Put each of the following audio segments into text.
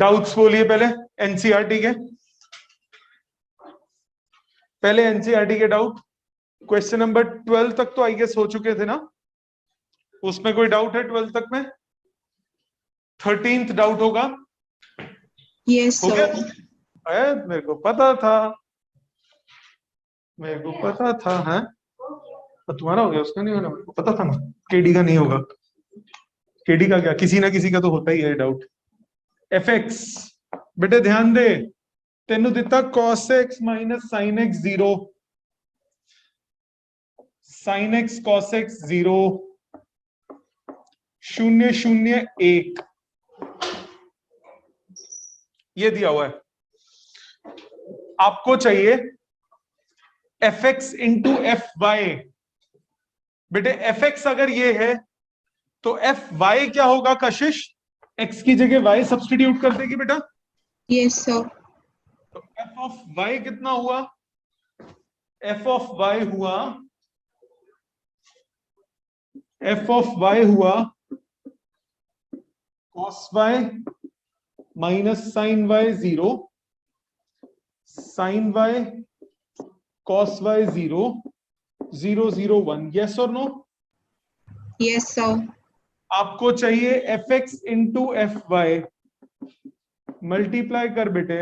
Doubts बोलिए पहले NCERT के, पहले एनसीईआरटी के डाउट। क्वेश्चन नंबर 12 तक तो आई गेस हो चुके थे ना, उसमें कोई डाउट है 12 तक में? 13th डाउट होगा? यस हो सर। गया? मेरे को पता था, मेरे को पता था। है तो तुम्हारा हो गया, उसका नहीं होना, मेरे को पता था ना। केडी का नहीं होगा, केडी का क्या, किसी ना किसी का तो होता ही है डाउट। एफ एक्स बेटे ध्यान दे, तेनू दिता cos x minus sine x 0, sine x cos x 0, 0 0 1, ये दिया हुआ है। आपको चाहिए f x into f y. बेटे एफ एक्स अगर ये है तो एफ वाई क्या होगा कशिश? एक्स की जगह वाई सब्स्टिट्यूट कर देगी बेटा। Yes sir. तो एफ ऑफ वाई कितना हुआ? एफ ऑफ वाई हुआ, एफ ऑफ वाई हुआ cos y minus sine y 0, sine y cos y 0, 0 0 1। Yes और नो? Yes sir. आपको चाहिए f x into f y, multiply कर बेटे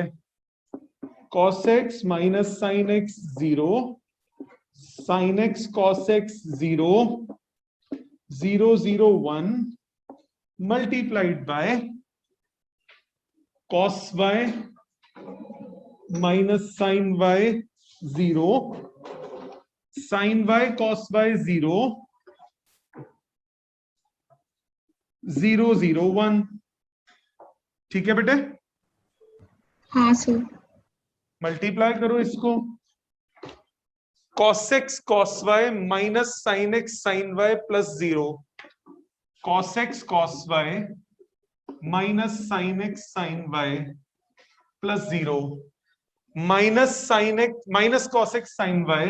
cos x minus sine x 0, sine x cos x 0, 0 0 1 multiplied by cos y minus sine y 0, sign y cos y 0, 0 0 1। ठीक है बेटे? हाँ sir. Multiply करो इसको, cos x cos y minus sine x sine y plus 0, cos x cos y minus sine x sine y plus 0, minus sine x minus cos x sine y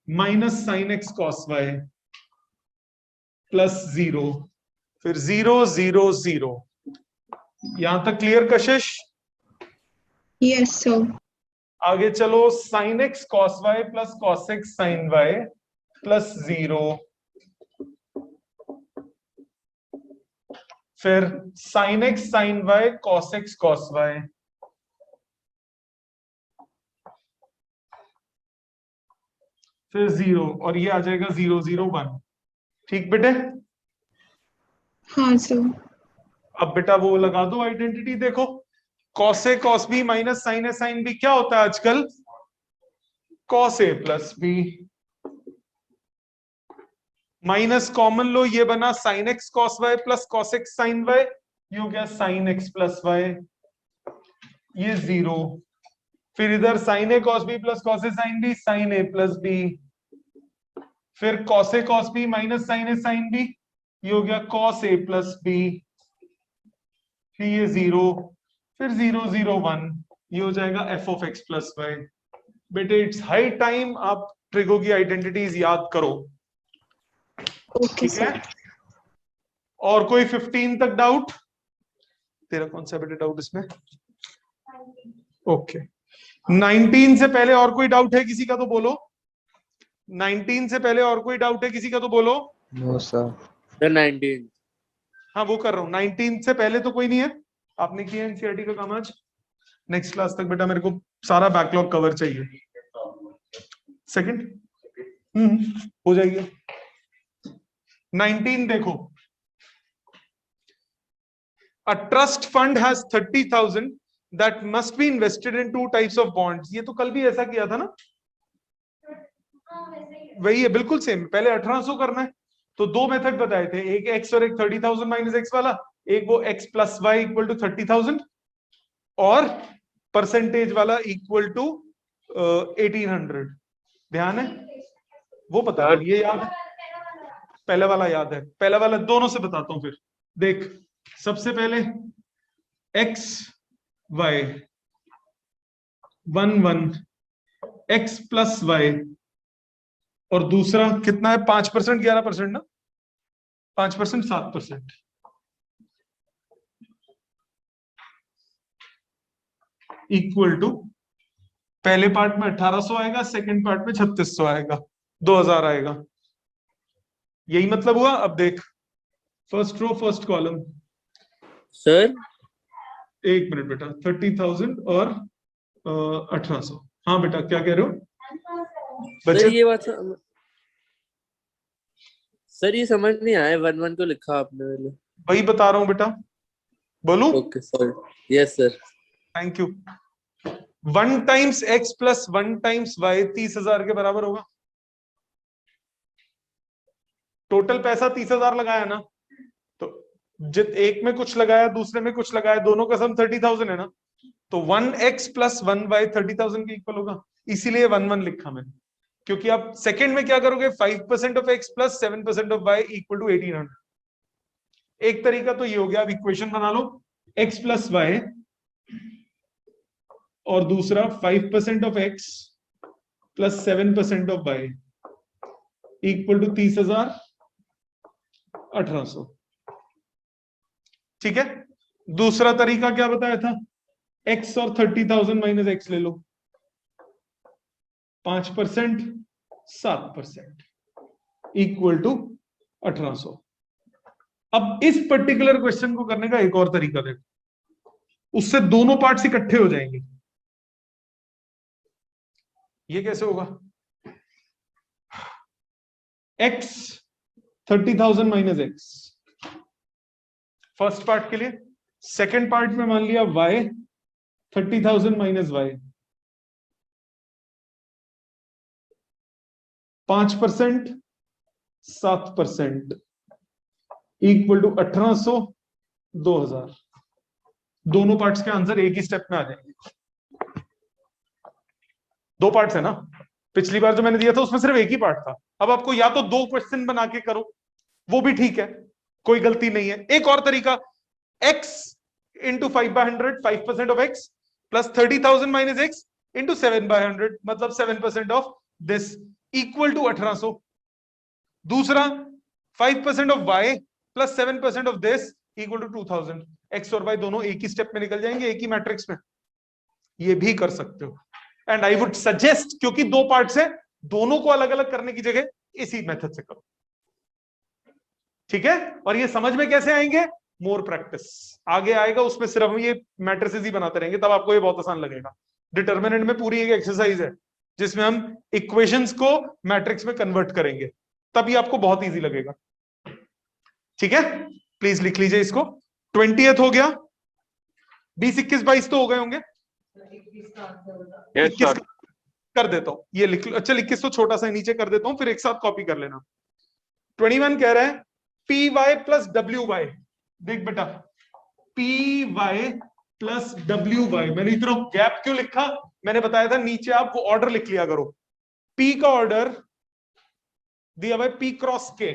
minus sine x cos y plus 0, फिर 0 0 0। यहां तक clear Kashish? Yes sir. आगे चलो, sine x cos y plus cos x sine y plus 0, फिर sine x sine y cos x cos y, फिर 0, और ये आ जाएगा 0 0 1। ठीक बेटे? हाँ सर। अब बेटा वो लगा दो आइडेंटिटी, देखो cos a cos b minus sine a sine b क्या होता है आजकल? Cos a plus b. Minus common लो, ये बना sine x cos y plus cos x sine y, ये हो गया साइन एक्स प्लस वाई, ये 0, फिर इधर sign A cos B plus cos A sine B, sign A plus B, फिर cos a cos b minus sine a sine B, ये हो गया कॉस ए प्लस बी, फिर ये 0, फिर 0 0 1, ये हो जाएगा f of x plus y. बेटे इट्स हाई टाइम आप ट्रिगो की आइडेंटिटीज याद करो। ओके ठीक है? सर। और कोई 15 तक डाउट? तेरा कौन सा बेटे डाउट इसमें? ओके 19 से पहले और कोई डाउट है किसी का तो बोलो। 19 से पहले और कोई डाउट है किसी का तो बोलो। No sir. The 19th। हाँ वो कर रहा हूँ, 19 से पहले तो कोई नहीं है। आपने किया एनसीईआरटी का काम आज? नेक्स्ट क्लास तक बेटा मेरे को सारा बैकलॉग कवर चाहिए। सेकंड हो जाएगी। 19 देखो, a trust fund has 30,000 that must be invested in 2 types of bonds। ये तो कल भी ऐसा किया था ना, वही है बिल्कुल सेम। पहले 1800 करना है तो 2 मेथड बताए थे, एक x और एक 30,000 माइनस x वाला, एक वो x plus y equal to 30,000 और परसेंटेज वाला इक्वल टू 1800। ध्यान है? वो पता है, ये याद है? पहले वाला याद है? पहले वाला दोनों से बताता हूं। फिर देख, सबसे पहले x y 1 1 x plus Y, और दूसरा कितना है 5% 11% ना, 5% 7%। इक्वल टू, पहले पार्ट में 1800 आएगा, सेकंड पार्ट में 3600 आएगा, 2000 आएगा। यही मतलब हुआ। अब देख, first row first column. Sir 1 minute बेटा, 30,000 और 1800। हाँ बेटा, क्या कह रहे हो सर बच्चे? ये बात सर ये समझ नहीं आया, 1-1 को लिखा आपने पहले। वही बता रहा हूँ बेटा, बोलूं? Okay sir, yes sir. Thank you. 1 times x plus 1 times y 30,000 के बराबर होगा। टोटल पैसा 30,000 लगाया ना, तो जित एक में कुछ लगाया, दूसरे में कुछ लगाया, दोनों का सम 30,000 है ना, तो 1x प्लस 1y 30,000 के इक्वल होगा। इसीलिए 1-1 लिखा मैंने, क्योंकि आप सेकंड में क्या करोगे, 5% of x plus 7% of y equal to 1800। एक तरीका तो ये हो गया, आप इक्वेशन बना लो, x प्लस y और दूसरा 5% of x plus 7% of y equal to 30,000 1800। ठीक है। दूसरा तरीका क्या बताया था, x और 30,000 माइनस x ले लो, 5% 7% इक्वल टू 1800। अब इस पर्टिकुलर क्वेश्चन को करने का एक और तरीका देखो, उससे दोनों पार्ट्स इकट्ठे हो जाएंगे। ये कैसे होगा, x 30,000 minus x first part के लिए, सेकेंड पार्ट में मान लिया y 30,000 minus y, 5% 7% equal to 1800 2000। दोनों पार्ट्स के आंसर एक ही स्टेप में आ जाएंगे। दो पार्ट्स है ना, पिछली बार जो मैंने दिया था उसमें सिर्फ एक ही पार्ट था। अब आपको या तो दो क्वेश्चन बना के करो, वो भी ठीक है, कोई गलती नहीं है। एक और तरीका, x into 5/100 5% of x plus 30,000 minus x into 7/100 मतलब 7% ऑफ दिस इक्वल टू 1800। दूसरा 5% of y plus 7% of this equal to 2000। x और y दोनों एक ही स्टेप में निकल जाएंगे, एक ही मैट्रिक्स में। ये भी कर सकते हो, एंड आई वुड सजेस्ट, क्योंकि दो पार्ट्स है, दोनों को अलग अलग करने की जगह इसी मेथड से करो। ठीक है। और ये समझ में कैसे आएंगे, मोर प्रैक्टिस आगे आएगा, उसमें सिर्फ हम ये मैट्रिसेस ही बनाते रहेंगे, तब आपको ये बहुत आसान लगेगा। डिटर्मिनेंट में पूरी एक एक्सरसाइज है जिसमें हम इक्वेशंस को मैट्रिक्स में कन्वर्ट करेंगे, तभी आपको बहुत इजी लगेगा। ठीक है, प्लीज लिख लीजिए इसको। 20th हो गया, 20 21 22 तो हो गए होंगे। 21 कर देता हूं, ये लिख लो। अच्छा 21 तो छोटा सा नीचे कर देता हूं, फिर एक साथ कॉपी कर लेना। 21 कह रहा है पी वाई प्लस डब्ल्यू वाई। देख बेटा, पी वाई प्लस डब्ल्यू वाई, मैंने इतना गैप क्यों लिखा, मैंने बताया था नीचे आप वो ऑर्डर लिख लिया करो। पी का ऑर्डर दिया हुआ है पी क्रॉस के,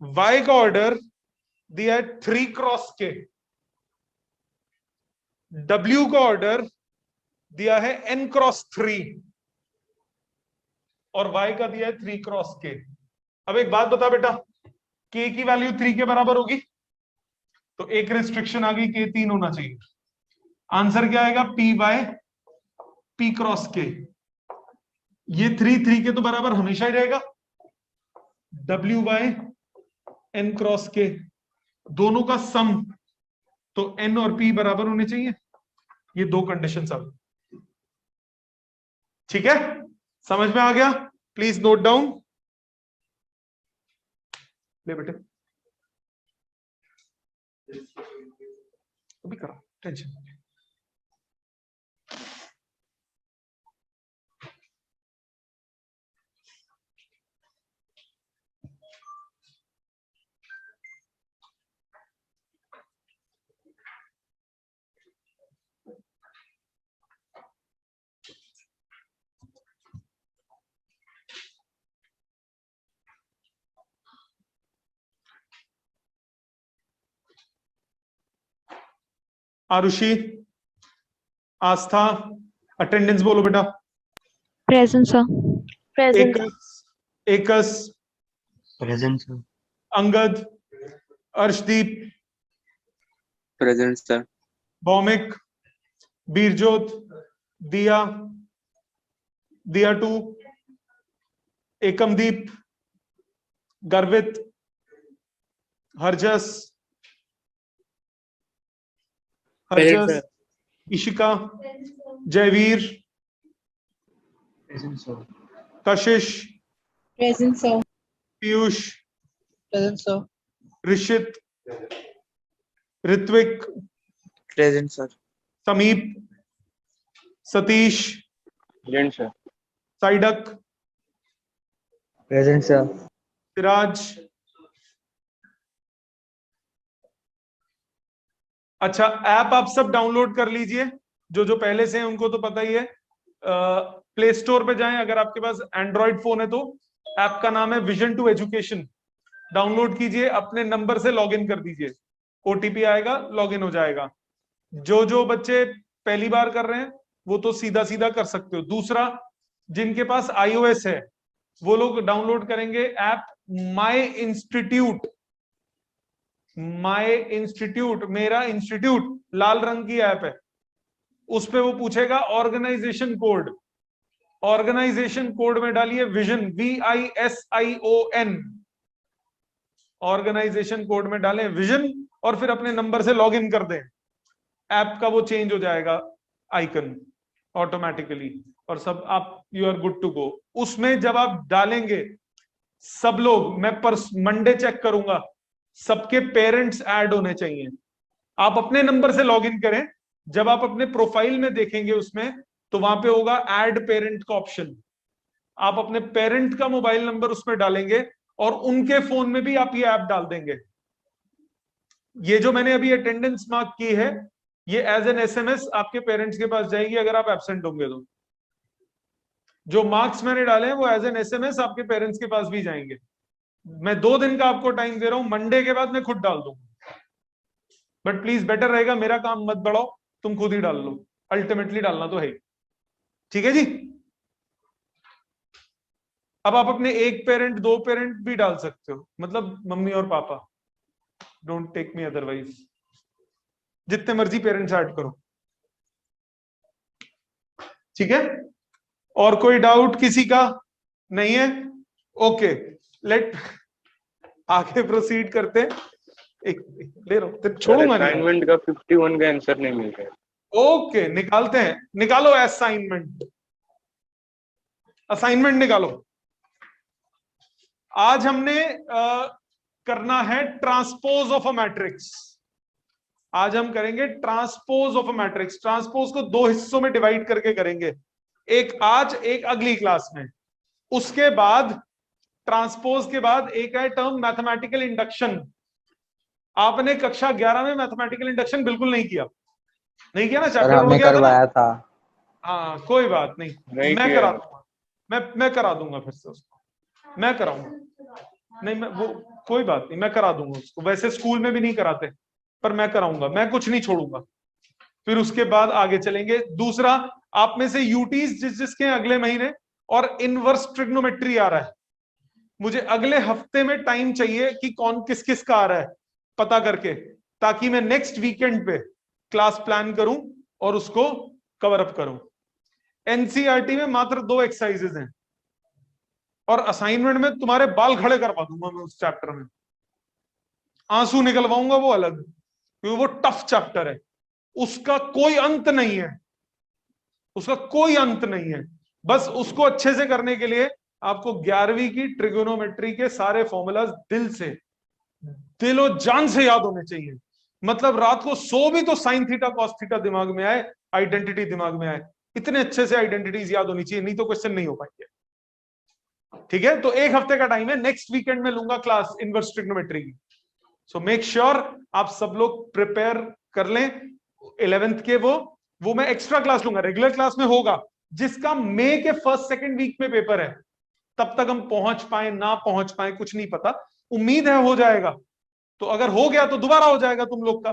वाई का ऑर्डर दिया है 3 क्रॉस के, डब्ल्यू का ऑर्डर दिया है n क्रॉस 3 और y का दिया है 3 क्रॉस के। अब एक बात बता बेटा, k की वैल्यू 3 के बराबर होगी, तो एक रिस्ट्रिक्शन आ गई, k 3 होना चाहिए। आंसर क्या आएगा, p by p cross k। ये 3 के तो बराबर हमेशा ही रहेगा, w by n cross k, दोनों का सम, तो n और p बराबर होने चाहिए। ये दो कंडीशन आ गई। ठीक है, समझ में आ गया? Please note down. ले बेटे, अभी करो, टेंशन। आरुषि, आस्था, अटेंडेंस बोलो बेटा। Present, sir. Present. एकस, present sir. Angad, Arshdeep, present sir. Bhaumik, Birjot, Diya, Diya 2, एकमदीप, गर्वित, Harjas, Present, Harjas, sir. Ishika, Jaiveer, Present, sir. कशिश, Present, sir. Piyush, Present, sir. Rishit, Ritwik, Present, sir. समीप, Satish, Present, sir. साइडक, Present, sir. Siraj. अच्छा, ऐप आप सब डाउनलोड कर लीजिए, जो जो पहले से हैं उनको तो पता ही है। प्ले स्टोर पे जाएं, अगर आपके पास एंड्रॉइड फोन है तो ऐप का नाम है विजन टू एजुकेशन। डाउनलोड कीजिए, अपने नंबर से लॉगिन कर दीजिए, ओटीपी आएगा, लॉगिन हो जाएगा। जो जो बच्चे पहली बार कर रहे हैं वो तो सीधा सीधा कर सकते हो। दूसरा, जिनके पास iOS है वो लोग डाउनलोड करेंगे ऐप माई इंस्टीट्यूट। माई इंस्टीट्यूट, मेरा इंस्टीट्यूट, लाल रंग की ऐप है। उस पे वो पूछेगा ऑर्गेनाइजेशन कोड। ऑर्गेनाइजेशन कोड में डालिए विजन, VISION। ऑर्गेनाइजेशन कोड में डालें विजन और फिर अपने नंबर से लॉगिन कर दें। ऐप का वो चेंज हो जाएगा आइकन ऑटोमेटिकली, और सब आप, you are good to go. उसमें जब आप डालेंगे सब लोग, मैं मंडे चेक करूंगा, सबके पेरेंट्स ऐड होने चाहिए। आप अपने नंबर से लॉगिन करें, जब आप अपने प्रोफाइल में देखेंगे उसमें तो वहां पे होगा ऐड पेरेंट का ऑप्शन। आप अपने पेरेंट का मोबाइल नंबर उसमें डालेंगे और उनके फोन में भी आप ये ऐप डाल देंगे। ये जो मैंने अभी अटेंडेंस मार्क की है, ये एज एन SMS आपके पेरेंट्स के पास जाएगी अगर आप एब्सेंट होंगे तो। जो मार्क्स मैंने डाले हैं वो एज एन SMS आपके पेरेंट्स के पास भी जाएंगे। मैं 2 दिन का आपको टाइम दे रहा हूं, मंडे के बाद मैं खुद डाल दूंगा। बट प्लीज बेटर रहेगा, मेरा काम मत बढ़ाओ, तुम खुद ही डाल लो, अल्टीमेटली डालना तो है ही। ठीक है जी। अब आप अपने एक पेरेंट, 2 पेरेंट भी डाल सकते हो, मतलब मम्मी और पापा, डोंट टेक मी अदरवाइज, जितने मर्जी पेरेंट्स ऐड करो। ठीक है, और कोई डाउट किसी का नहीं है? ओके, लेट आगे प्रोसीड करते हैं। एक ले रहा हूं, छोड़ूंगा नहीं। असाइनमेंट का 51 का आंसर नहीं मिल रहा है। ओके, निकालते हैं, निकालो असाइनमेंट। असाइनमेंट निकालो। आज हमने करना है ट्रांसपोज ऑफ अ मैट्रिक्स। आज हम करेंगे transpose of a matrix. Transpose को 2 हिस्सों में डिवाइड करके करेंगे, एक आज, एक अगली क्लास में। उसके बाद ट्रांसपोज के बाद एक है टर्म मैथमेटिकल इंडक्शन। आपने कक्षा 11 में मैथमेटिकल इंडक्शन बिल्कुल नहीं किया, नहीं किया ना? चैप्टर हो गया करवाया था। हाँ, कोई बात नहीं, मैं किया। करा दूंगा, मैं करा दूंगा फिर से उसको, मैं कराऊंगा। नहीं, मैं वो कोई बात नहीं, मैं करा दूंगा उसको। वैसे स्कूल में भी नहीं कराते, पर मैं कराऊंगा, मैं कुछ नहीं छोड़ूंगा। फिर उसके बाद आगे चलेंगे। दूसरा, आप में से यूटीज जिसके अगले महीने और इनवर्स ट्रिग्नोमेट्री आ रहा है, मुझे अगले हफ्ते में टाइम चाहिए कि कौन किस किस का आ रहा है पता करके, ताकि मैं नेक्स्ट वीकेंड पे क्लास प्लान करूं और उसको कवर अप करूं। एनसीईआरटी में मात्र 2 एक्सरसाइजेज हैं और असाइनमेंट में तुम्हारे बाल खड़े करवा दूंगा मैं उस चैप्टर में, आंसू निकलवाऊंगा वो अलग, क्योंकि वो टफ चैप्टर है, उसका कोई अंत नहीं है, उसका कोई अंत नहीं है। बस उसको अच्छे से करने के लिए आपको 11वीं की ट्रिगोनोमेट्री के सारे फॉर्मूलाज दिलो जान से याद होने चाहिए। मतलब रात को सो भी तो साइन थीटा कॉस थीटा दिमाग में आए, आइडेंटिटी दिमाग में आए, इतने अच्छे से आइडेंटिटीज याद होनी चाहिए, नहीं तो क्वेश्चन नहीं हो पाएंगे। ठीक है, तो 1 हफ्ते का टाइम है, नेक्स्ट वीकेंड में लूंगा क्लास इनवर्स ट्रिग्नोमेट्री की। सो मेक श्योर आप सब लोग प्रिपेयर कर लें 11th के। वो मैं एक्स्ट्रा क्लास लूंगा, रेगुलर क्लास में होगा, जिसका मई के 1st-2nd वीक में पेपर है। तब तक हम पहुंच पाए ना पहुंच पाए कुछ नहीं पता, उम्मीद है हो जाएगा। तो अगर हो गया तो दोबारा हो जाएगा तुम लोग का,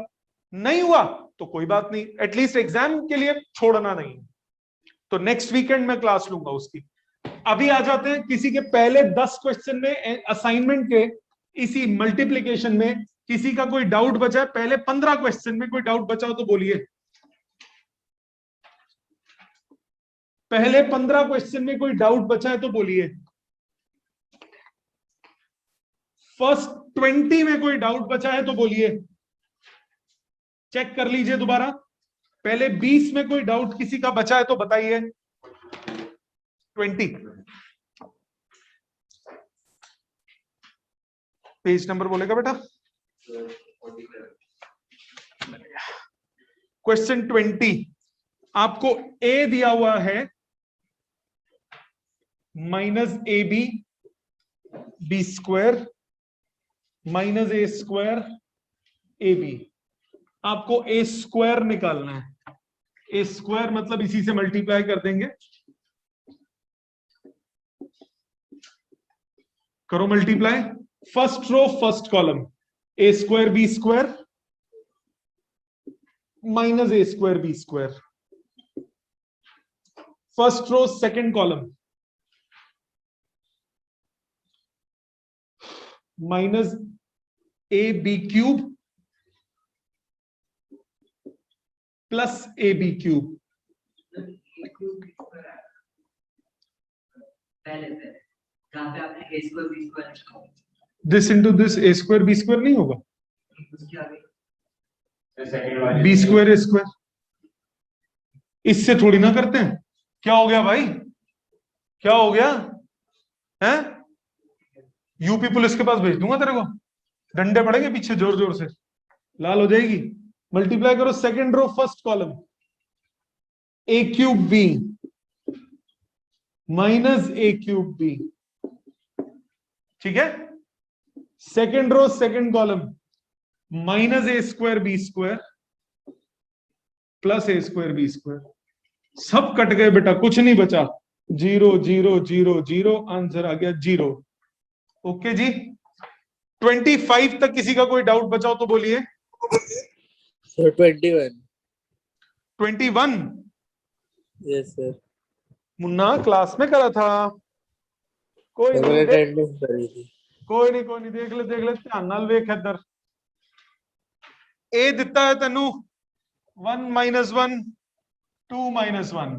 नहीं हुआ तो कोई बात नहीं, एटलीस्ट एग्जाम के लिए छोड़ना नहीं। तो नेक्स्ट वीकेंड में क्लास लूंगा उसकी। अभी आ जाते हैं किसी के पहले 10 क्वेश्चन में, असाइनमेंट के इसी मल्टीप्लीकेशन में किसी का कोई डाउट बचा है? पहले 15 क्वेश्चन में कोई डाउट बचा हो तो बोलिए, पहले 15 क्वेश्चन में कोई डाउट बचा है तो बोलिए। फर्स्ट 20 में कोई डाउट बचा है तो बोलिए, चेक कर लीजिए दोबारा। पहले 20 में कोई डाउट किसी का बचा है तो बताइए। 20 पेज नंबर बोलेगा बेटा। क्वेश्चन 20 आपको ए दिया हुआ है minus A B B square minus A square A B. आपको ए स्क्वायर निकालना है। ए स्क्वायर मतलब इसी से मल्टीप्लाई कर देंगे। करो multiply. First row first column A square B square minus A square B square. First row second column minus A B cube plus A B cube. This into this A square B square नहीं होगा, B square a square. इससे थोड़ी ना करते हैं। क्या हो गया भाई, क्या हो गया है? यूपी पुलिस के पास भेज दूंगा तेरे को, डंडे पड़ेंगे पीछे जोर जोर से, लाल हो जाएगी। मल्टीप्लाई करो second row first column A cube B minus A cube B. ठीक है। Second row second column minus A square B square plus A square B square. सब कट गए बेटा, कुछ नहीं बचा। 0 0 0 0 आंसर आ गया 0। ओके जी। 25 तक किसी का कोई डाउट बचाओ तो बोलिए। Sir 21। 21 yes sir. Munna class में करा था। कोई सर नहीं अटेंडेंस करी थी। कोई नहीं देख ले ध्यान नाल वेख इधर। ए दिता है तेनू 1 minus 1 2 minus 1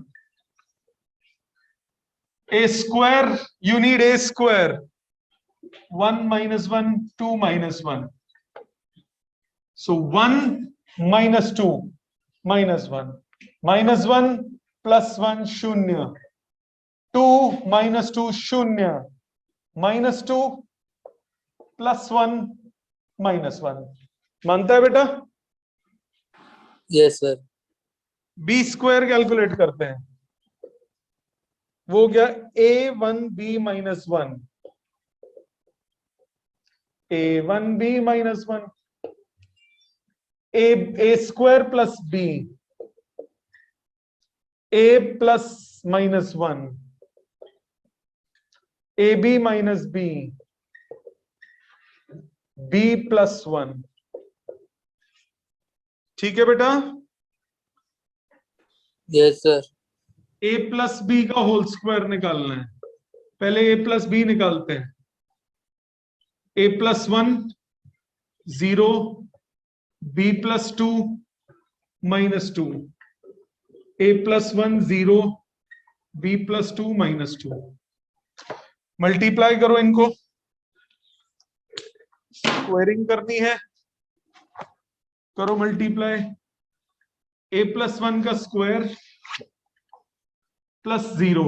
A square. You need a square 1 minus 1 2 minus 1। So 1 minus 2 minus 1 minus 1 plus 1 शून्य 2 माइनस 2 शून्य माइनस 2 प्लस 1 माइनस 1। मानता है बेटा? Yes sir. B square calculate करते हैं। वो क्या a1b minus 1 a1b minus 1 a square plus b a plus minus 1 ab minus b b plus 1। ठीक है बेटा। Yes sir. a plus B का होल स्क्वायर निकालना है। पहले a प्लस बी निकालते हैं। a plus 1 0 b plus 2 minus 2 a plus 1 0 b plus 2 minus 2। Multiply करो इनको, स्क्वायरिंग करनी है। करो मल्टीप्लाई। a प्लस 1 का स्क्वायर प्लस 0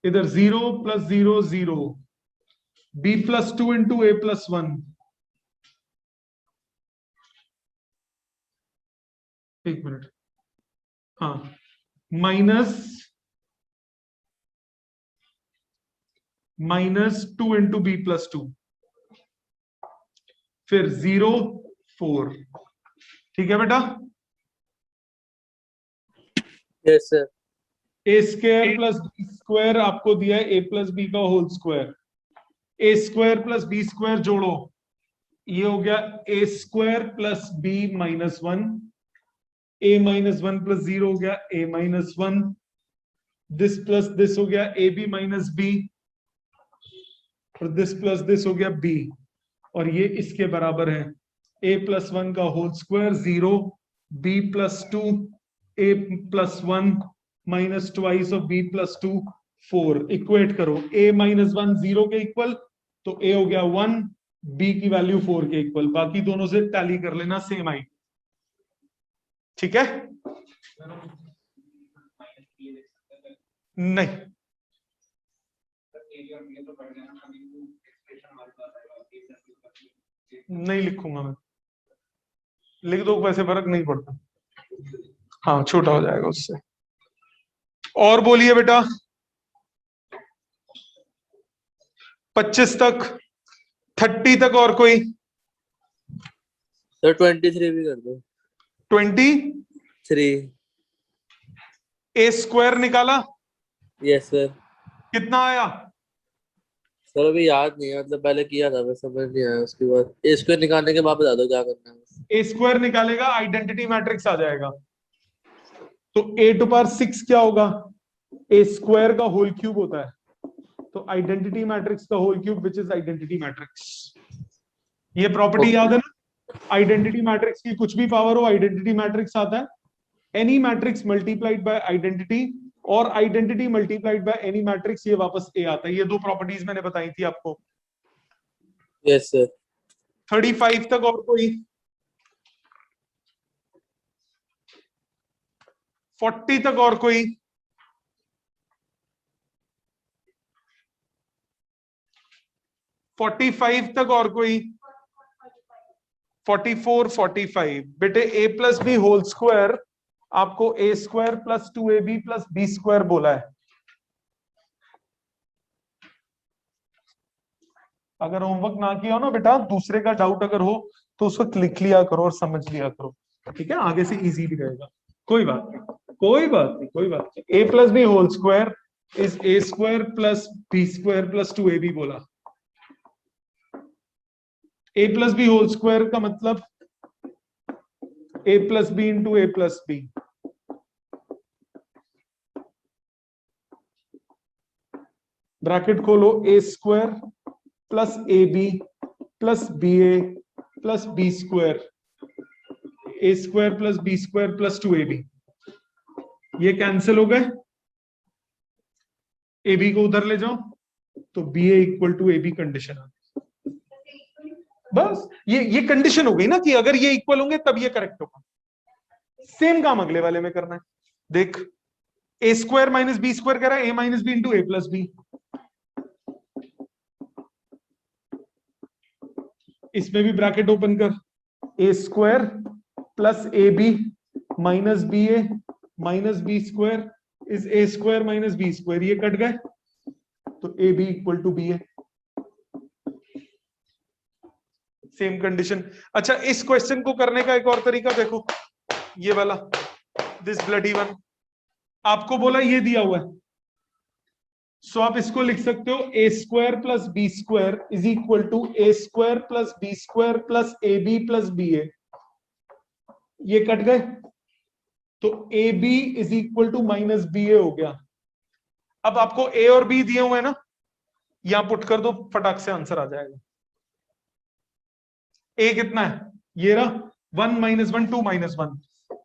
इधर 0 plus 0 0 b plus 2 into a plus 1। एक मिनट, हाँ, माइनस 2 इंटू बी प्लस 2 फिर 0 4। ठीक है बेटा। Yes sir. A square plus b square आपको दिया है a प्लस बी का whole square. A square plus b square जोड़ो, ये हो गया a square plus b minus 1। A minus 1 plus 0 हो गया a minus 1। This plus this हो गया ए बी माइनस बी और दिस प्लस दिस हो गया बी और ये इसके बराबर है a प्लस 1 का whole square 0 b plus 2 a plus 1 minus twice of B plus 2 4। Equate करो, a माइनस 1 0 के इक्वल, तो a हो गया 1, b की वैल्यू 4 के इक्वल। बाकी दोनों से टैली कर लेना, सेम आई। ठीक है? नहीं, नहीं लिखूंगा मैं, लिख दो, वैसे फर्क नहीं पड़ता। हाँ, छोटा हो जाएगा उससे। और बोलिए बेटा, 25 तक, 30 तक और कोई? सर 23 भी कर दो। 23 ए स्क्वायर निकाला, यस सर। कितना आया? सर अभी याद नहीं है, मतलब पहले किया था, मैं समझ नहीं आया। उसके बाद ए स्क्वायर निकालने के बाद बता दो क्या करना है। ए स्क्वायर निकालेगा, आइडेंटिटी मैट्रिक्स आ जाएगा। तो ए टू पावर 6 क्या होगा? ए स्क्वायर का होल क्यूब होता है। तो आइडेंटिटी मैट्रिक्स का whole cube which is identity matrix. ये प्रॉपर्टी याद है ना? आइडेंटिटी मैट्रिक्स की कुछ भी पावर हो, आइडेंटिटी मैट्रिक्स आता है। Any matrix multiplied by identity और identity multiplied by any matrix, ये वापस ए आता है। ये दो प्रॉपर्टीज मैंने बताई थी आपको। Yes sir. 35 तक और कोई? 40 तक और कोई? 45 तक और कोई? 44 45 बेटे, a plus b whole square आपको ए square plus 2ab plus b square बोला है। अगर होमवर्क ना किया हो ना बेटा, दूसरे का डाउट अगर हो तो उस वक्त लिख लिया करो और समझ लिया करो, ठीक है? आगे से इजी भी रहेगा। कोई बात नहीं, कोई बात नहीं, कोई बात नहीं। A plus b whole square is a square plus b square plus 2ab बोला। A plus b whole square का मतलब a plus b into a plus b. Bracket खोलो, a square plus A b plus b a plus b square, a square plus b square plus 2ab। ये cancel हो गए, A B को उधर ले जाओ तो b a equal to a b condition आ गई। बस ये कंडीशन हो गई ना कि अगर ये इक्वल होंगे तब ये करेक्ट होगा। सेम काम अगले वाले में करना है। देख, a square minus b square कह रहा है a minus b into a plus b. इसमें भी ब्रैकेट ओपन कर, a square plus A b minus b a minus b square is a square minus b square. ये कट गए तो a b equal to b a. Same condition. अच्छा, इस question को करने का एक और तरीका देखो, ये वाला, दिस ब्लडी वन। आपको बोला ये दिया हुआ है, सो आप इसको लिख सकते हो a square plus b square is equal to a square plus b square plus A b plus b a. ये कट गए तो a b is equal to minus b a हो गया। अब आपको ए और बी दिए हुए हैं ना, यहां पुट कर दो, फटाक से आंसर आ जाएगा। ए कितना है? ये रहा 1 minus 1 2 minus 1,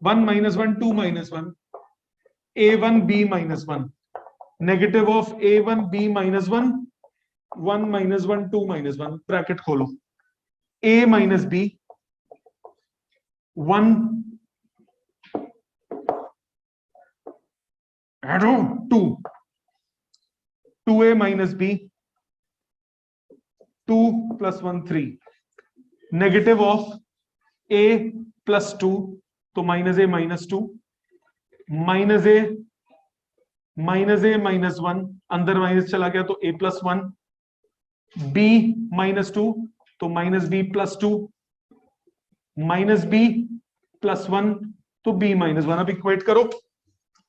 1 minus 1 2 minus 1, a1 b minus 1, negative of a1 b minus 1, 1 minus 1 2 minus 1। Bracket खोलो, a minus b 1 2 2a minus b 2 plus 1 3, negative of a plus 2 तो माइनस ए माइनस 2, माइनस ए माइनस 1, अंदर minus चला गया तो a plus 1, b minus 2 तो minus b plus 2, minus b plus 1 तो b minus 1। अब equate करो,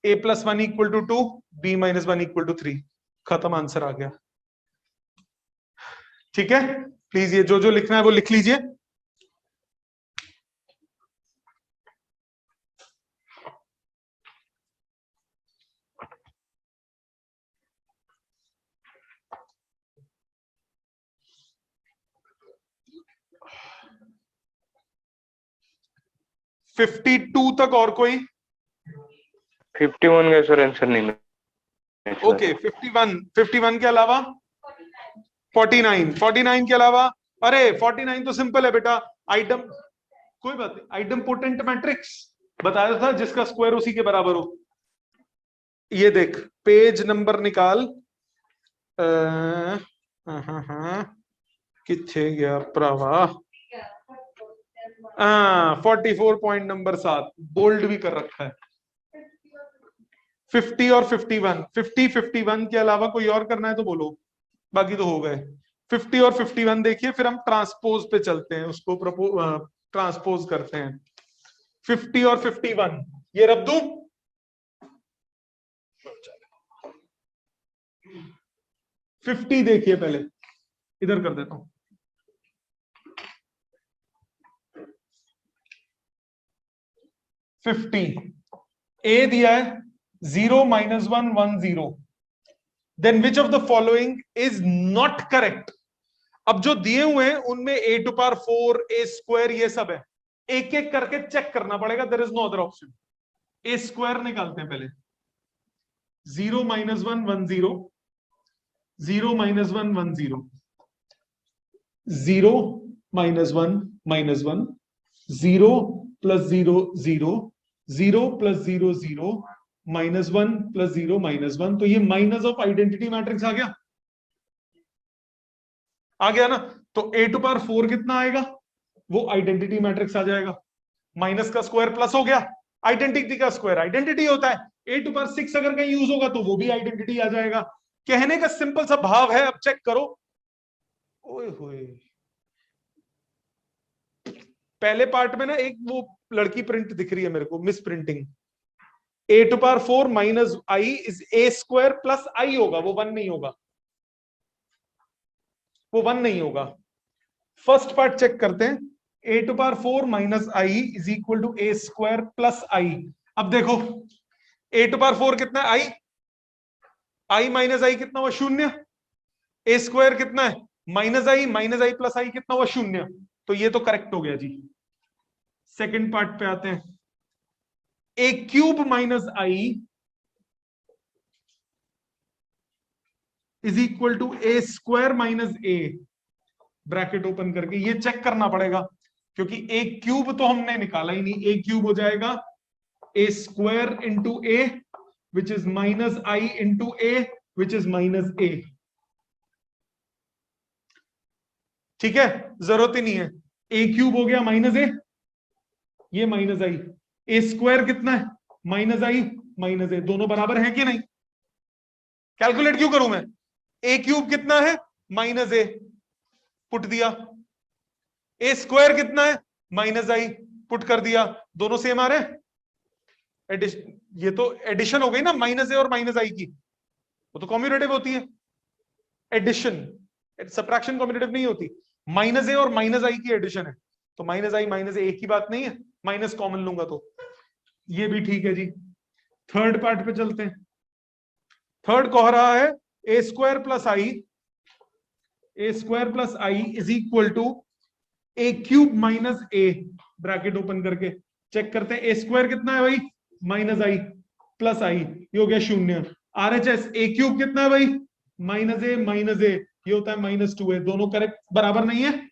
a plus 1 equal to 2, b minus 1 equal to 3। खत्म, आंसर आ गया। ठीक है, प्लीज ये जो जो लिखना है वो लिख लीजिए। फिफ्टी 52 तक और कोई? 51 का सर आंसर नहीं मिला। ओके 51 के अलावा 49 के अलावा, अरे 49 तो सिंपल है बेटा, आइटम, कोई बात नहीं, आइटम पोटेंट मैट्रिक्स बताया था जिसका स्क्वायर उसी के बराबर हो। ये देख पेज नंबर निकाल, किथे गया भरावा, 44 पॉइंट नंबर 7 बोल्ड भी कर रखा है। 50 और 51, 51 के अलावा कोई और करना है तो बोलो, बाकी तो हो गए। 50 और 51 देखिए, फिर हम ट्रांसपोज पे चलते हैं, उसको ट्रांसपोज करते हैं। 50 और 51 ये रख दूं, 50 देखिए पहले, इधर कर देता हूं। 50 ए दिया है 0 - 1 1 0, then which of the following is not correct. अब जो दिए हुए हैं उनमें a⁴, a² ये सब है, एक एक करके चेक करना पड़ेगा, there is no other option. a² निकालते हैं पहले, 0 - 1 1 0, 0 - 1 1 0, 0 - 1 - 1 0 + 0 0, 0 + 0 0, -1 + 0 -1, तो ये माइनस ऑफ आइडेंटिटी मैट्रिक्स आ गया ना। तो a⁴ कितना आएगा, वो आइडेंटिटी मैट्रिक्स आ जाएगा। माइनस का स्क्वायर प्लस हो गया, आइडेंटिटी का स्क्वायर आइडेंटिटी होता है। a⁴ अगर कहीं यूज होगा तो वो भी आइडेंटिटी आ जाएगा। कहने का सिंपल सा भाव है, अब चेक करो। ओए होए, पहले पार्ट में ना एक वो लड़की प्रिंट दिख रही है मेरे को, miss printing. a⁴ - i is a² + i होगा, वो 1 नहीं होगा, वो 1 नहीं होगा। फर्स्ट पार्ट चेक करते हैं, a⁴ - i is equal to a² + i। अब देखो a⁴ कितना है, i - i कितना हुआ, 0। a² कितना है, -i + i कितना हुआ, 0। तो ये तो करेक्ट हो गया जी। सेकंड पार्ट पे आते हैं, a³ - i is equal to a² - a, bracket open करके ये चेक करना पड़ेगा, क्योंकि a³ तो हमने निकाला ही नहीं। a³ हो जाएगा a² × a which is -i × a which is -a। ठीक है, जरूरत ही नहीं है, a³ हो गया -a, ये -i, a² कितना है, -i - a, दोनों बराबर है कि नहीं। कैलकुलेट क्यों करूं मैं, a³ कितना है, -a, पुट दिया, a² कितना है, -i, पुट कर दिया, दोनों सेम आ रहे हैं। ये तो एडिशन हो गई ना, -a और -i की, वो तो कॉम्यूटेटिव होती है एडिशन, सबट्रैक्शन कॉम्यूटेटिव नहीं होती। -a और -i की एडिशन है, तो -i - a एक ही बात नहीं है, माइनस कॉमन लूंगा तो ये भी ठीक है जी। थर्ड पार्ट पे चलते हैं। थर्ड कह रहा है a² + i is equal to a³ - a, bracket open करके चेक करते हैं, a² कितना है भाई, -i + i, ये हो गया 0। RHS a³ कितना है भाई, -a, ये होता है -2a, दोनों करेक्ट बराबर नहीं है,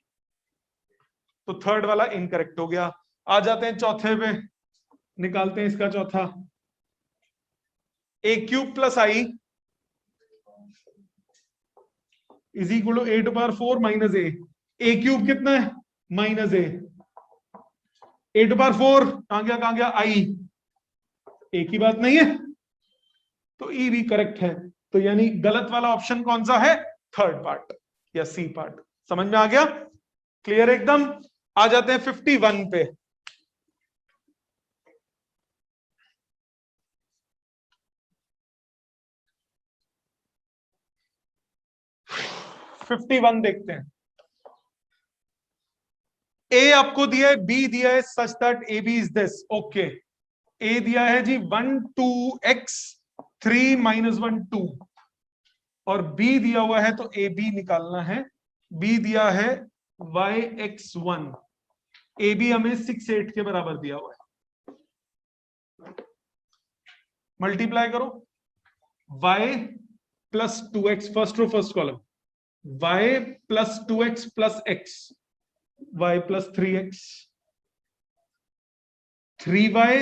तो थर्ड वाला इनकरेक्ट हो गया। आ जाते हैं चौथे पे, निकालते हैं इसका चौथा, a³ + i is equal to a⁴ - a, a³ कितना है, -a, a⁴ कहां गया i, एक ही बात नहीं है, तो ई भी करेक्ट है। तो यानी गलत वाला ऑप्शन कौन सा है, थर्ड पार्ट या सी पार्ट। समझ में आ गया, क्लियर एकदम। आ जाते हैं 51 पे। देखते हैं, ए आपको दिया है, बी दिया है, such that a b is this. Okay, a दिया है जी 1 2x 3 - 1 2, और बी दिया हुआ है तो ए बी निकालना है। बी दिया है yx1, ए बी हमें 6 8 के बराबर दिया हुआ है। मल्टीप्लाई करो y plus 2x, first row first column, y plus 2x plus x, y plus 3x, 3y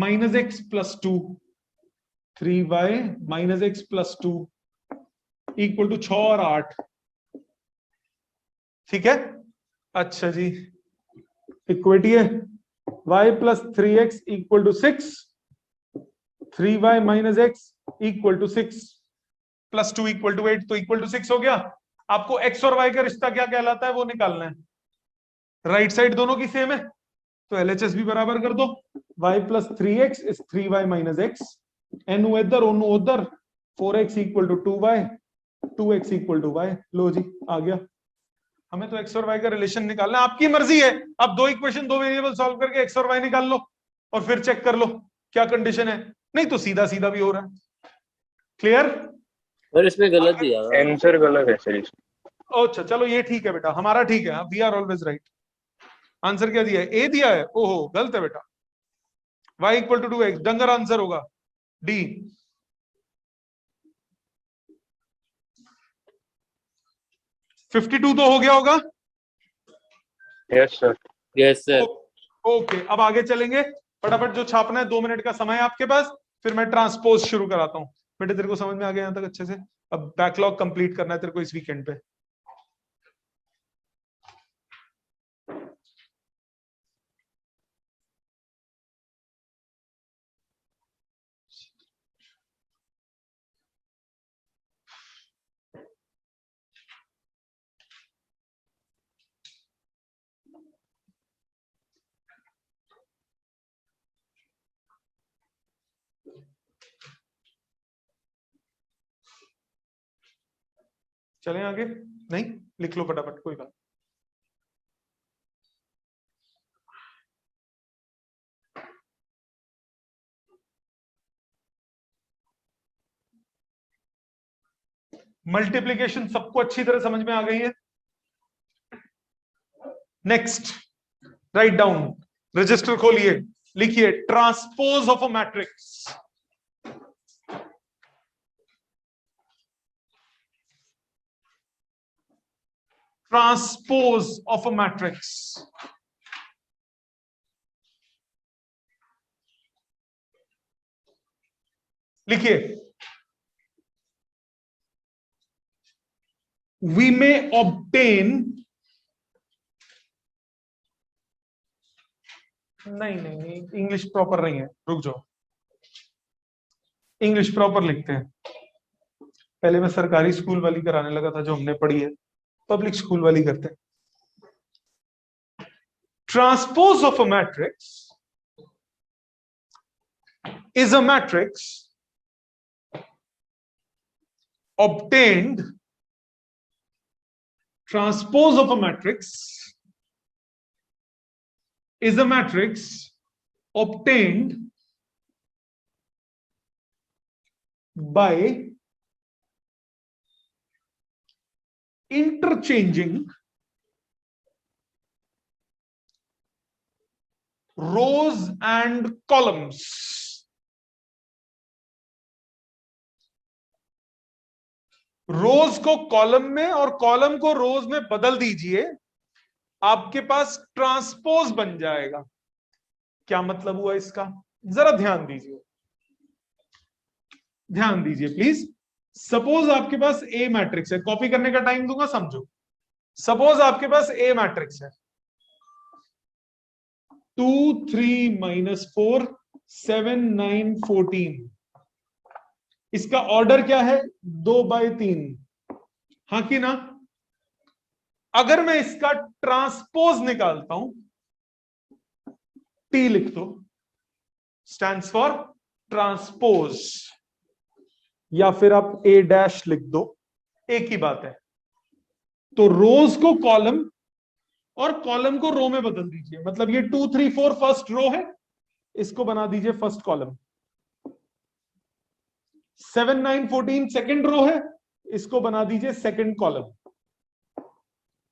minus x plus 2, 3y minus x plus 2 equal to 6 और 8। ठीक है, अच्छा जी, इक्वेटी है y plus 3x equal to 6, 3y minus x equal to 6 plus 2 equal to 8, तो equal to 6 हो गया। आपको x और y का रिश्ता क्या कहलाता है वो निकालना है। राइट साइड दोनों की सेम है तो LHS भी बराबर कर दो, y plus 3x is 3y minus x, एनु इधर ओनु उधर, 4x equal to 2y, 2x equal to y। लो जी आ गया। हमें तो x और y का रिलेशन निकालना है, आपकी मर्जी है। अब दो इक्वेशन दो वेरिएबल सॉल्व करके x और y निकाल लो और फिर चेक कर लो क्या कंडीशन है, नहीं तो सीधा सीधा भी हो रहा है। क्लियर? और इसमें गलत दिया हुआ है। आंसर गलत है सर इसमें। अच्छा चलो ये ठीक है बेटा, हमारा ठीक है, we are always right. Answer क्या दिया है? ए दिया है, ओहो गलत है बेटा। y इक्वल टू 2x, डंगर आंसर होगा डी। $52 तो हो गया होगा। Yes sir. Yes sir. Okay अब आगे चलेंगे, फटाफट जो छापना है, 2 मिनट का समय है आपके पास, फिर मैं ट्रांसपोज शुरू कराता हूं। बेटे तेरे को समझ में आ गया यहां तक अच्छे से? अब बैकलॉग कंप्लीट करना है तेरे को इस वीकेंड पे। चलें आगे? नहीं, लिख लो फटाफट, कोई बात। मल्टीप्लीकेशन सबको अच्छी तरह समझ में आ गई है? नेक्स्ट, राइट डाउन, रजिस्टर खोलिए, लिखिए transpose of a matrix. Transpose of a matrix. लिखिए, we may obtain, नहीं इंग्लिश प्रॉपर नहीं है, रुक जाओ, इंग्लिश प्रॉपर लिखते हैं। पहले मैं सरकारी स्कूल वाली कराने लगा था जो हमने पढ़ी है, पब्लिक स्कूल वाली करते हैं। Transpose of a matrix is a matrix obtained, transpose of a matrix is a matrix obtained by interchanging rows and columns. रोज को कॉलम में और कॉलम को रोज में बदल दीजिए, आपके पास ट्रांसपोज बन जाएगा। क्या मतलब हुआ इसका? जरा ध्यान दीजिए, ध्यान दीजिए प्लीज। सपोज आपके पास ए मैट्रिक्स है, कॉपी करने का टाइम दूंगा, समझो। सपोज आपके पास ए मैट्रिक्स है, 2 3 -4 7 9 14। इसका ऑर्डर क्या है? 2/3, हाँ कि ना? अगर मैं इसका ट्रांसपोज निकालता हूं, टी लिख दो, स्टैंड्स फॉर ट्रांसपोज, या फिर आप ए डैश लिख दो, एक ही बात है। तो रोज को कॉलम और कॉलम को रो में बदल दीजिए। मतलब ये 2 3 4 फर्स्ट रो है, इसको बना दीजिए फर्स्ट कॉलम। 7 9 14 सेकंड रो है, इसको बना दीजिए सेकंड कॉलम।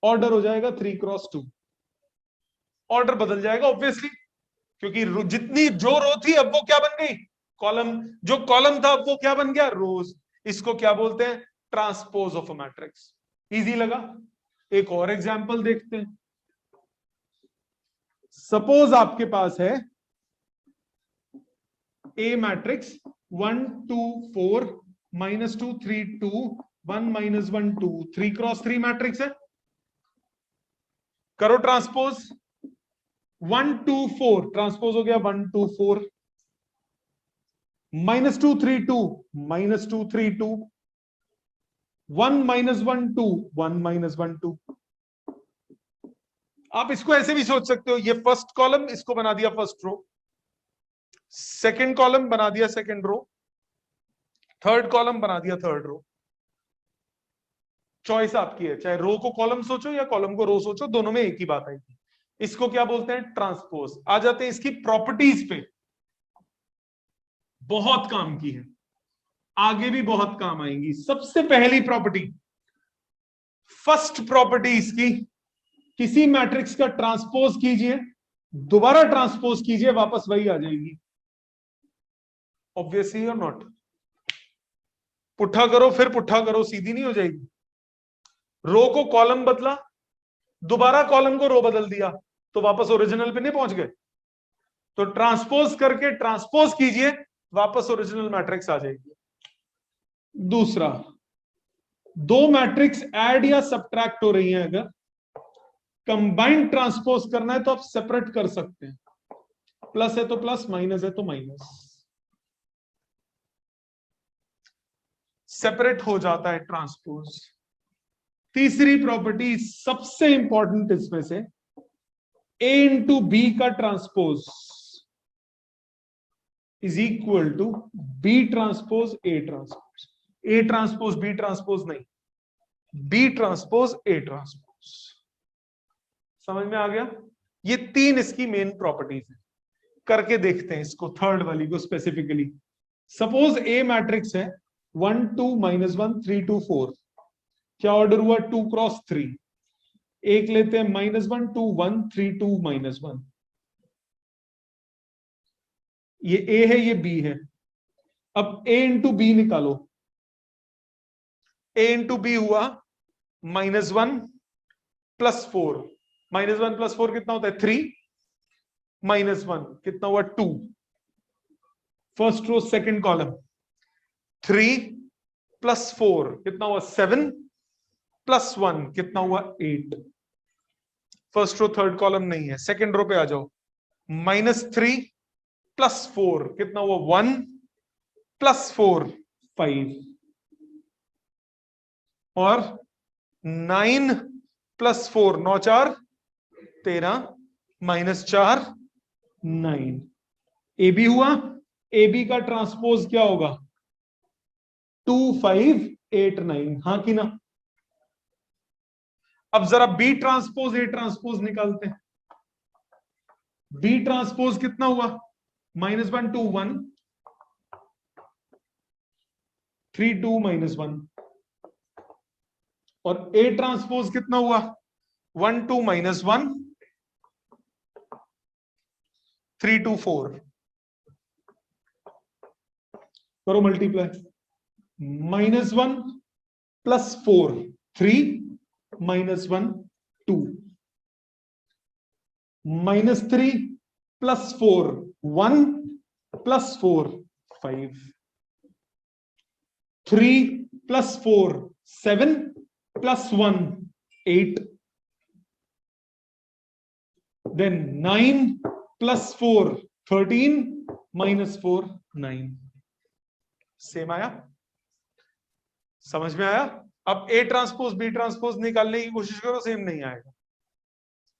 ऑर्डर हो जाएगा 3 क्रॉस 2। ऑर्डर बदल जाएगा ऑब्वियसली, क्योंकि जितनी जो रो थी अब वो क्या बन गई? कॉलम, जो कॉलम था वो क्या बन गया, रोज। इसको क्या बोलते हैं, transpose of a matrix. Easy लगा? एक और एग्जांपल देखते हैं। सपोज आपके पास है ए मैट्रिक्स 1 2 4 -2 3 2 1 -1 2 3 क्रॉस 3 मैट्रिक्स है। करो ट्रांसपोज। 1 2 4 ट्रांसपोज हो गया 1 2 4, -2 3 2 -2 3 2, 1 -1 2 1 -1 2। आप इसको ऐसे भी सोच सकते हो, ये फर्स्ट कॉलम, इसको बना दिया फर्स्ट रो, सेकंड कॉलम बना दिया सेकंड रो, थर्ड कॉलम बना दिया थर्ड रो। चॉइस आपकी है, चाहे रो को कॉलम सोचो या कॉलम को रो सोचो, दोनों में एक ही बात आएगी। इसको क्या बोलते हैं, ट्रांसपोज। आ जाते हैं इसकी प्रॉपर्टीज पे। बहुत काम की है, आगे भी बहुत काम आएंगी। सबसे पहली प्रॉपर्टी, फर्स्ट प्रॉपर्टी इसकी, किसी मैट्रिक्स का ट्रांसपोज कीजिए, दोबारा ट्रांसपोज कीजिए, वापस वही आ जाएगी। ऑब्वियसली और नॉट? पुट्ठा करो फिर पुट्ठा करो, सीधी नहीं हो जाएगी। रो को कॉलम बदला, दोबारा कॉलम को रो बदल दिया, तो वापस ओरिजिनल पे नहीं पहुंच गए? तो ट्रांसपोज करके ट्रांसपोज कीजिए, वापस ओरिजिनल मैट्रिक्स आ जाएगी। दूसरा, दो मैट्रिक्स ऐड या सब्ट्रैक्ट हो रही हैं, अगर कंबाइंड ट्रांसपोज करना है तो आप सेपरेट कर सकते हैं। प्लस है तो प्लस, माइनस है तो माइनस, सेपरेट हो जाता है ट्रांसपोज। तीसरी प्रॉपर्टी सबसे इंपॉर्टेंट इसमें से, A इंटू बी का transpose is equal to B transpose A transpose. A transpose B transpose नहीं, बी ट्रांसपोज ए ट्रांसपोज। समझ में आ गया? ये तीन इसकी मेन प्रॉपर्टीज है। करके देखते हैं इसको, थर्ड वाली को स्पेसिफिकली। सपोज ए मैट्रिक्स है 1 2 -1 3 2 4। क्या ऑर्डर हुआ, 2 क्रॉस 3। एक लेते हैं -1 2 1 3 2 -1। ये ए है, ये बी है। अब ए इंटू बी निकालो। ए इंटू बी हुआ -1 + 4। -1 + 4 कितना होता है, 3। -1 कितना हुआ, 2। फर्स्ट रो सेकंड कॉलम, 3 + 4 कितना हुआ, 7 + 1 कितना हुआ, 8। फर्स्ट रो थर्ड कॉलम नहीं है, सेकंड रो पे आ जाओ। -3 + 4 कितना हुआ, 1 + 4 5। और 9 + 4 9 4 13 -4 9। ए बी हुआ, ए बी का ट्रांसपोज क्या होगा, 2 5 8 9। हाँ कि ना? अब जरा बी ट्रांसपोज ए ट्रांसपोज निकालते हैं। बी ट्रांसपोज कितना हुआ, -1 2 1 3 2 -1। और ए ट्रांसपोज कितना हुआ, 1 2 -1 3 2 4। करो मल्टीप्लाई। -1 + 4 3 -1 2। -3 + 4 1 + 4 5। 3 + 4 7 + 1 8। then 9 + 4 13 -4 9। सेम आया? समझ में आया? अब ए ट्रांसपोज बी ट्रांसपोज निकालने की कोशिश करो, सेम नहीं आएगा।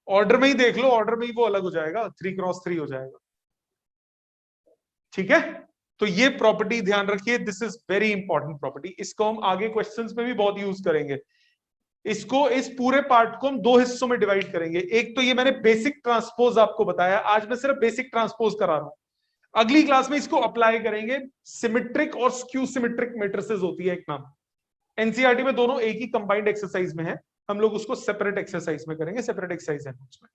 ऑर्डर में ही देख लो, ऑर्डर में ही वो अलग हो जाएगा, 3 क्रॉस 3 हो जाएगा। ठीक है? तो ये प्रॉपर्टी ध्यान रखिए, this is very important property. इसको हम आगे क्वेश्चंस में भी बहुत यूज करेंगे। इसको, इस पूरे पार्ट को हम दो हिस्सों में डिवाइड करेंगे। एक तो ये मैंने बेसिक ट्रांसपोज आपको बताया, आज मैं सिर्फ बेसिक ट्रांसपोज करा रहा हूं। अगली क्लास में इसको अप्लाई करेंगे। सिमेट्रिक और स्क्यू सिमेट्रिक मैट्रिसेस होती है एक नाम, एनसीईआरटी में दोनों एक ही कंबाइंड एक्सरसाइज में है। हम लोग उसको सेपरेट एक्सरसाइज में करेंगे, सेपरेट एक्सरसाइज है उसमें।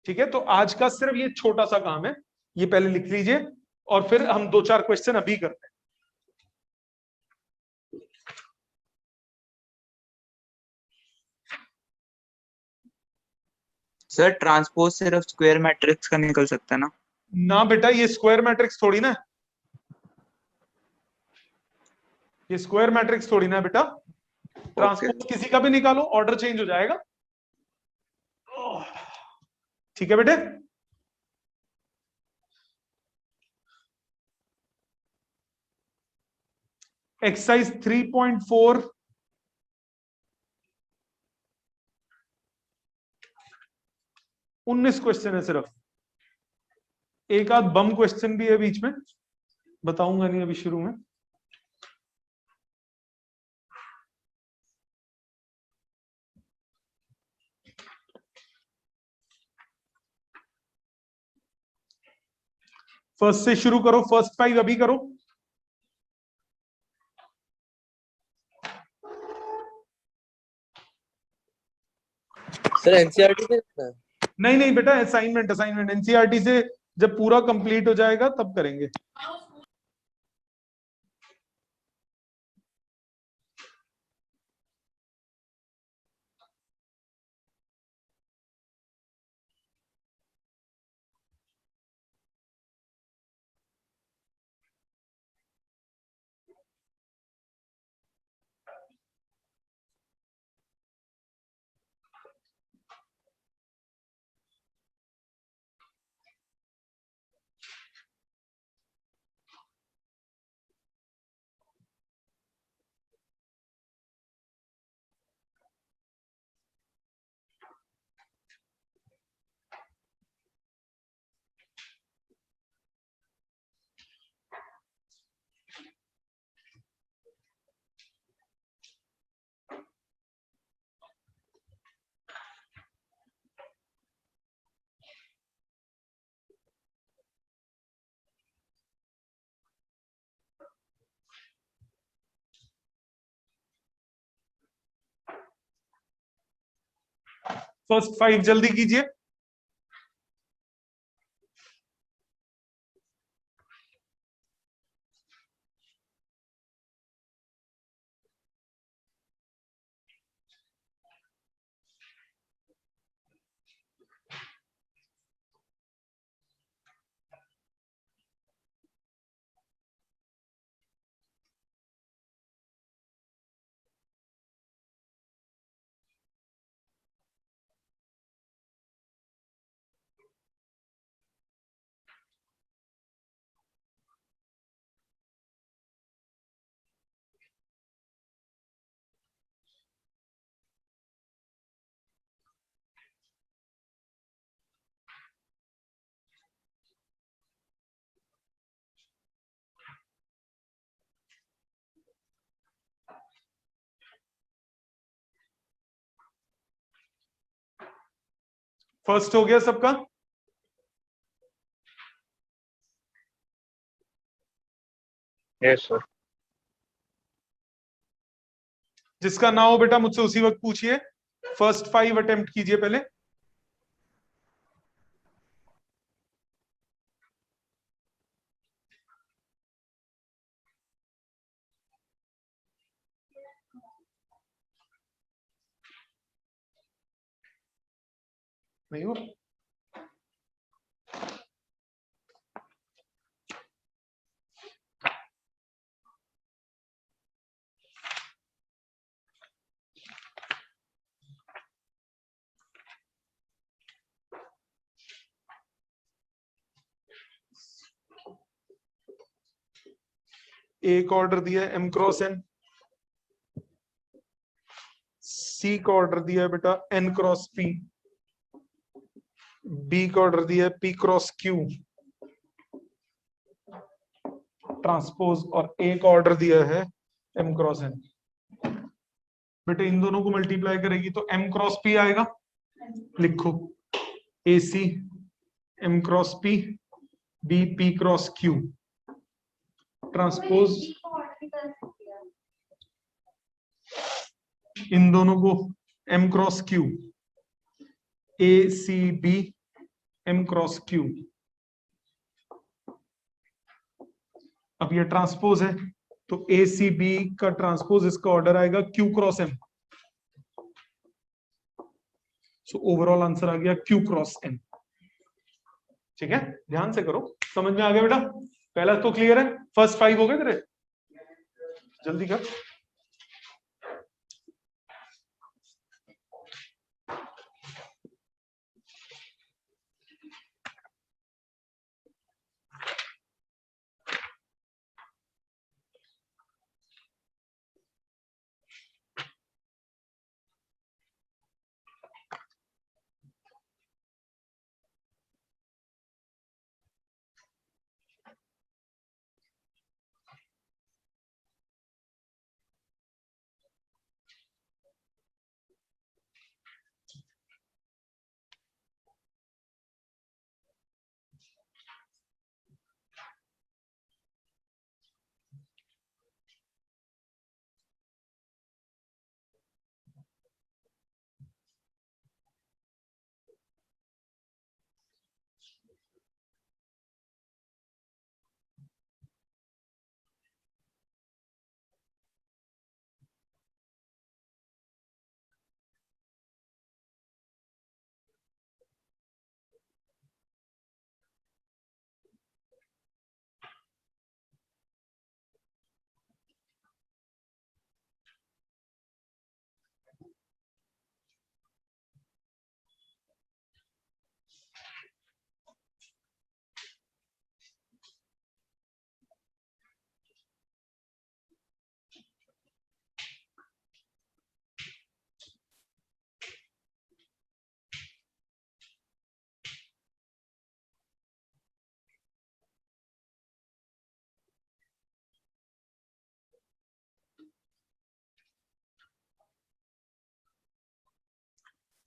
ठीक है? तो आज का सिर्फ ये छोटा सा काम है, ये पहले लिख लीजिए और फिर हम 2-4 क्वेश्चन अभी करते हैं। सर ट्रांसपोज सिर्फ स्क्वायर मैट्रिक्स का निकल सकता है ना? ना बेटा, ये स्क्वायर मैट्रिक्स थोड़ी ना, ये स्क्वायर मैट्रिक्स थोड़ी ना बेटा। ट्रांसपोज किसी का भी निकालो, ऑर्डर चेंज हो जाएगा। ठीक है बेटे। एक्सरसाइज 3.4 19 क्वेश्चन है सिर्फ, एक आध बम क्वेश्चन भी है बीच में, बताऊंगा नहीं अभी शुरू में। फर्स्ट से शुरू करो, फर्स्ट 5 अभी करो। सर एनसीईआरटी से लिखना है? नहीं नहीं बेटा, असाइनमेंट असाइनमेंट एनसीईआरटी से जब पूरा कंप्लीट हो जाएगा तब करेंगे। फर्स्ट 5 जल्दी कीजिए। फर्स्ट हो गया सबका? Yes sir. जिसका ना हो बेटा मुझसे उसी वक्त पूछिए। फर्स्ट 5 अटेम्प्ट कीजिए पहले। नहीं हो? एक ऑर्डर दिया है m क्रॉस n, सी का ऑर्डर दिया है बेटा n क्रॉस p, बी का ऑर्डर दिया है p क्रॉस q ट्रांसपोज, और ए का ऑर्डर दिया है m क्रॉस n। बेटे इन दोनों को मल्टीप्लाई करेगी तो m क्रॉस p आएगा, लिखो a c m cross p, b p cross q transpose, इन दोनों को m cross q, a c b m cross q अब ये ट्रांसपोज है तो ए सी बी का ट्रांसपोज इसका ऑर्डर आएगा q cross m. So overall answer आ गया क्यू क्रॉस एम। ठीक है, ध्यान से करो, समझ में आ गया बेटा? पहला तो क्लियर है, फर्स्ट 5 हो गए तेरे, जल्दी कर।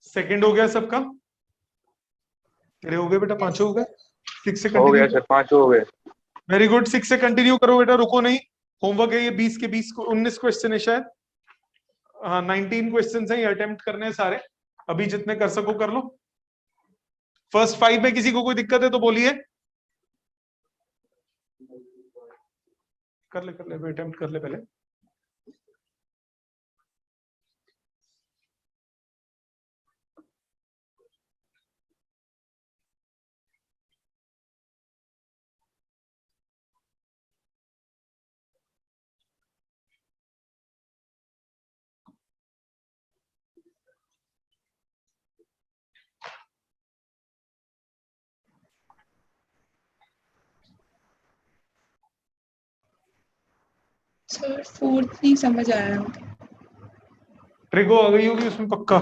सेकंड हो गया सबका? तेरे हो गए बेटा, 5 हो गए। 6 से हो गया कंटिन्यू। सर, 5 हो गए। वेरी गुड, 6 से कंटिन्यू करो बेटा, रुको नहीं। होमवर्क है ये 20 के 20 को 19 क्वेश्चन है शायद। हाँ 19 क्वेश्चन है, ये अटेम्प्ट करने हैं सारे। अभी जितने कर सको कर लो। फर्स्ट 5 में किसी को कोई दिक्कत है तो बोलिए। कर ले अटेम्प्ट कर ले पहले। सर फोर्थ नहीं समझ आया। ट्रिगो आ गई होगी उसमें पक्का,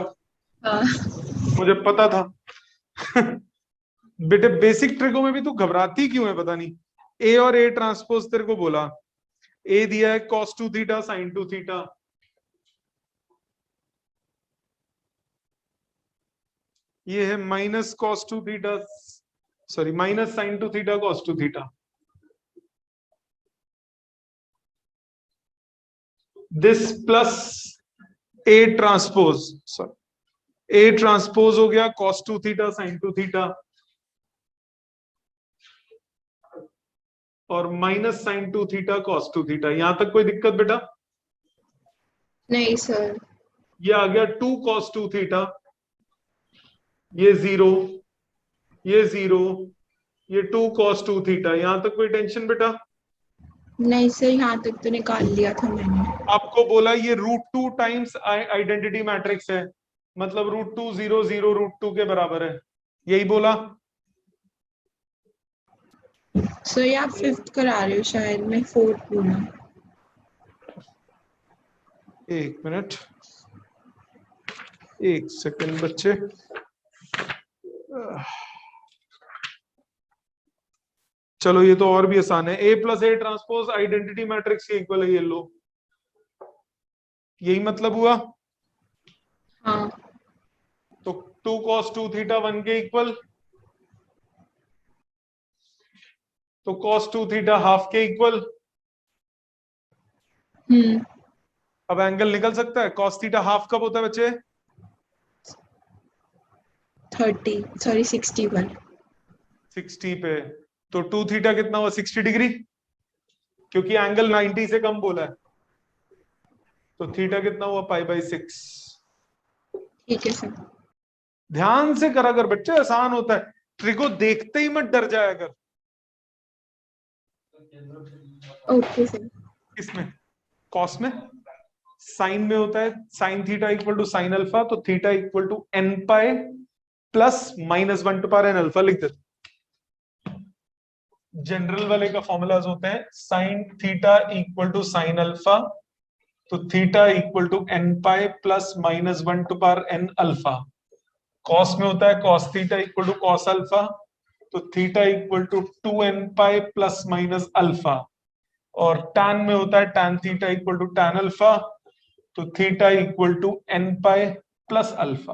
हाँ मुझे पता था। बेटे बेसिक ट्रिगो में भी तू घबराती क्यों है पता नहीं। ए और ए ट्रांसपोज तेरे को बोला, ए दिया है cos 2 थीटा sin 2 थीटा, ये है minus cos 2 theta, sorry minus sin 2 theta cos 2 theta. This plus a transpose, sorry A transpose हो गया cos 2 थीटा sin 2 थीटा और minus sin 2 theta cos 2 theta. यहां तक कोई दिक्कत बेटा? नहीं सर। ये आ गया 2 cos 2 थीटा, ये 0, ये 0, ये 2 cos 2 थीटा। यहां तक कोई टेंशन बेटा? नहीं सर, यहाँ तक तो निकाल लिया था मैंने। आपको बोला ये √2 टाइम्स आइडेंटिटी मैट्रिक्स है, मतलब √2 0 0 √2 के बराबर है, यही बोला। सर ये आप 5th करा रहे हो शायद, मैं 4th बोला। एक मिनट, एक सेकंड बच्चे। चलो ये तो और भी आसान है। A plus a transpose identity matrix के इक्वल है, ये लो, यही मतलब हुआ। हाँ तो 2 cos 2 थीटा 1 के इक्वल, तो cos 2 थीटा हाफ के इक्वल। अब एंगल निकल सकता है, cos थीटा हाफ कब होता है बच्चे? 61। 60 पे। तो 2 थीटा कितना हुआ? 60 डिग्री। क्योंकि एंगल 90 से कम बोला है। तो थीटा कितना हुआ, π/6। ठीक है सर। ध्यान से करा कर बच्चे, आसान होता है। ट्रिको देखते ही मत डर जाया कर। Okay sir. इसमें कॉस में, साइन में होता है sine theta equal to sine alpha, तो theta equal to n pi plus -1 to power n alpha लिख देते। जनरल वाले का फॉर्मूलाज होते हैं sine theta equal to sine alpha, तो theta equal to n pi plus -1 to power n alpha. Cos में होता है cos theta equal to cos alpha, तो theta equal to 2n pi plus minus alpha. और tan में होता है tan theta equal to tan alpha, तो theta equal to n pi plus alpha.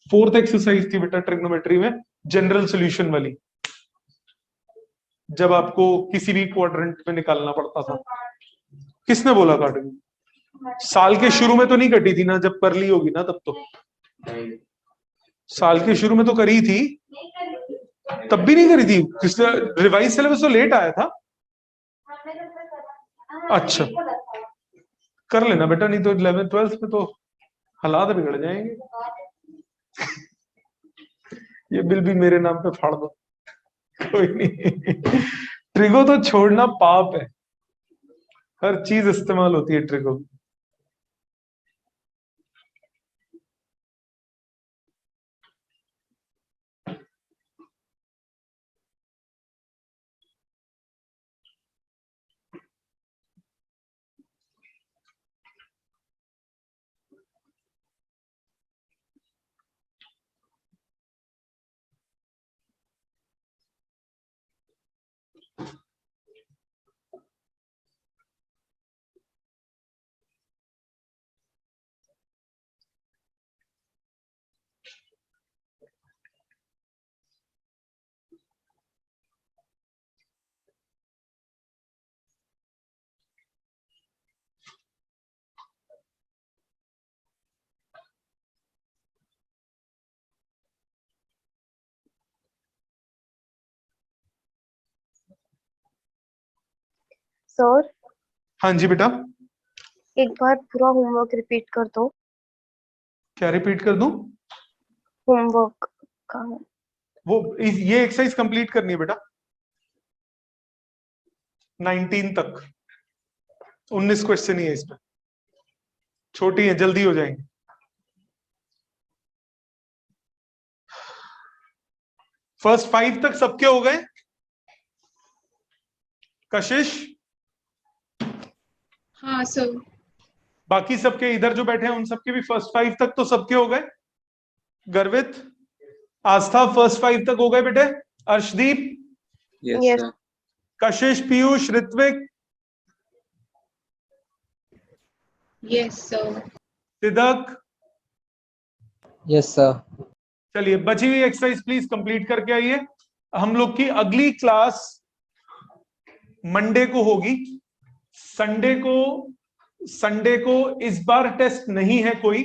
Fourth exercise थी बेटा ट्रिग्नोमेट्री में, general solution वाली, जब आपको किसी भी क्वाड्रेंट में निकालना पड़ता था। किसने बोला काटेंगे? साल के शुरू में तो नहीं कटी थी ना, जब कर ली होगी ना तब तो। साल के शुरू में तो करी थी, तब भी नहीं करी थी। किसने रिवाइज सिलेबस तो लेट आया था। अच्छा कर लेना बेटा, नहीं तो 11th 12th में तो हालात बिगड़ जाएंगे। ये बिल भी मेरे नाम पे फाड़ दो, कोई नहीं। ट्रिगो तो छोड़ना पाप है, हर चीज इस्तेमाल होती है ट्रिगो। सर हाँ जी बेटा। एक बार पूरा होमवर्क रिपीट कर दो। क्या रिपीट कर दूं? होमवर्क का वो ये एक्सरसाइज कंप्लीट करनी है बेटा 19 तक। 19 क्वेश्चन ही है इसमें, छोटी है, जल्दी हो जाएंगे। फर्स्ट 5 तक सबके हो गए? कशिश? हाँ सर। बाकी सबके इधर जो बैठे हैं उन सबके भी फर्स्ट 5 तक तो सबके हो गए? गर्वित, आस्था फर्स्ट 5 तक हो गए बेटे? Arshdeep? Yes sir. Kashish, Piyush, Ritvik, yes sir. Siddhak? Yes sir. चलिए बची हुई एक्सरसाइज प्लीज कंप्लीट करके आइए। हम लोग की अगली क्लास मंडे को होगी। संडे को इस बार टेस्ट नहीं है कोई,